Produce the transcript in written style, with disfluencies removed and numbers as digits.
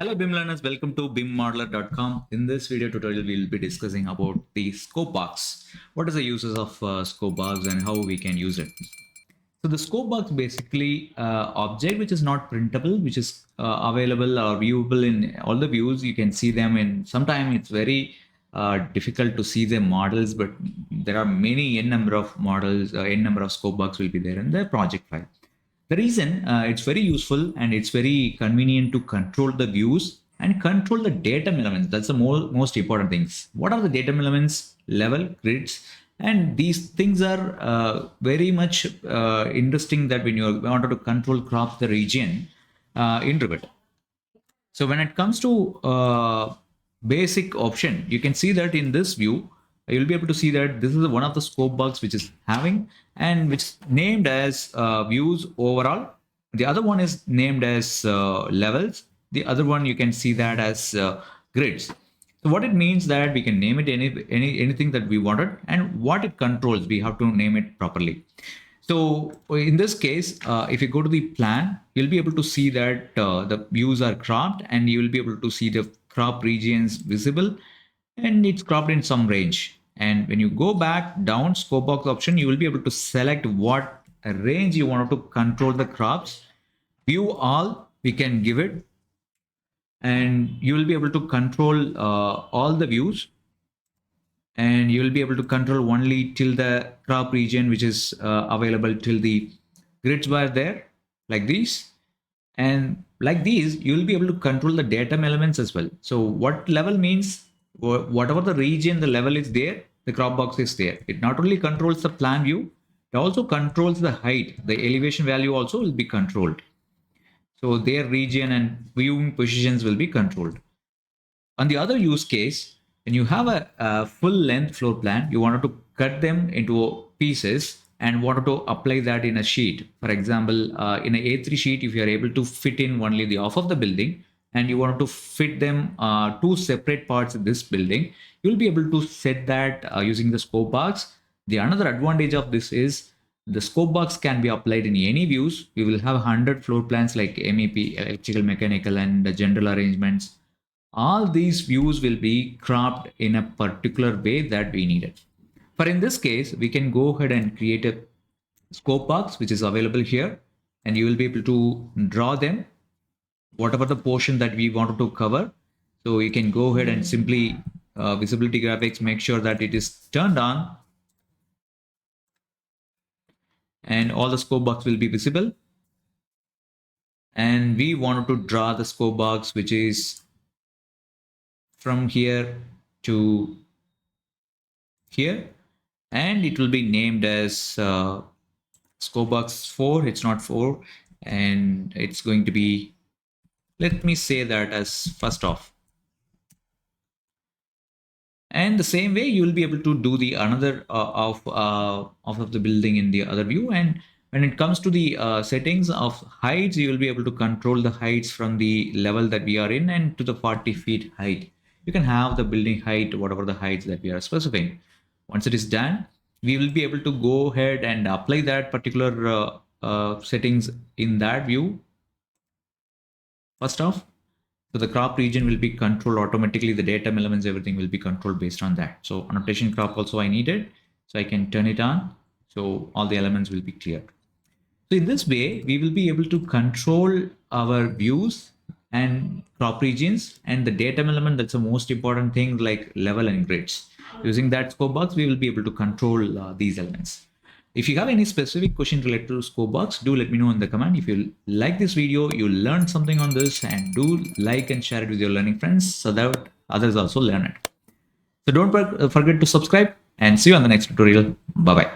Hello BIM learners, welcome to bimmodeler.com. In this video tutorial, we'll be discussing about the scope box. What is the uses of scope box and how we can use it? So the scope box basically object which is not printable, which is available or viewable in all the views. You can see them in. Sometimes it's very difficult to see the models, but there are many n number of models, n number of scope box will be there in the project file. The reason it's very useful and it's very convenient to control the views and control the datum elements. That's the most important things. What are the datum elements? Level, grids, and these things are very much interesting that when you wanted to control crop the region in Revit. So when it comes to basic option, you can see that in this view, you'll be able to see that this is one of the scope box which is having and which is named as views overall. The other one is named as levels. The other one you can see that as grids. So what it means that we can name it anything that we wanted, and what it controls, we have to name it properly. So in this case, if you go to the plan, you'll be able to see that the views are cropped and you will be able to see the crop regions visible and it's cropped in some range. And when you go back down scope box option, you will be able to select what range you want to control the crops. View all, we can give it, and you will be able to control all the views, and you will be able to control only till the crop region which is available till the grids were there, like these. And like these, you will be able to control the datum elements as well. So what level means, whatever the region the level is there, the crop box is there. It not only controls the plan view, it also controls the height. The elevation value also will be controlled. So their region and viewing positions will be controlled. On the other use case, when you have a full length floor plan, you wanted to cut them into pieces and wanted to apply that in a sheet. For example, in an A3 sheet, if you are able to fit in only the half of the building and you want to fit them two separate parts of this building, you'll be able to set that using the scope box. The another advantage of this is the scope box can be applied in any views. We will have 100 floor plans like MEP, electrical, mechanical, and the general arrangements. All these views will be cropped in a particular way that we need it. For in this case, we can go ahead and create a scope box which is available here, and you will be able to draw them, whatever the portion that we wanted to cover. So you can go ahead and simply visibility graphics, make sure that it is turned on, and all the scope box will be visible. And we wanted to draw the scope box which is from here to here, and it will be named as scope box 4. It's not 4, and it's going to be, let me say that as first off. And the same way you will be able to do the another of the building in the other view. And when it comes to the settings of heights, you will be able to control the heights from the level that we are in and to the 40 feet height. You can have the building height, whatever the heights that we are specifying. Once it is done, we will be able to go ahead and apply that particular settings in that view. First off, so the crop region will be controlled automatically. The datum elements, everything will be controlled based on that. So annotation crop also I needed, so I can turn it on. So all the elements will be clear. So in this way, we will be able to control our views and crop regions and the datum element. That's the most important thing, like level and grids. Using that scope box, we will be able to control these elements. If you have any specific question related to scope box, do let me know in the comment. If you like this video, you learned something on this, and do like and share it with your learning friends so that others also learn it. So don't forget to subscribe, and see you on the next tutorial. Bye bye.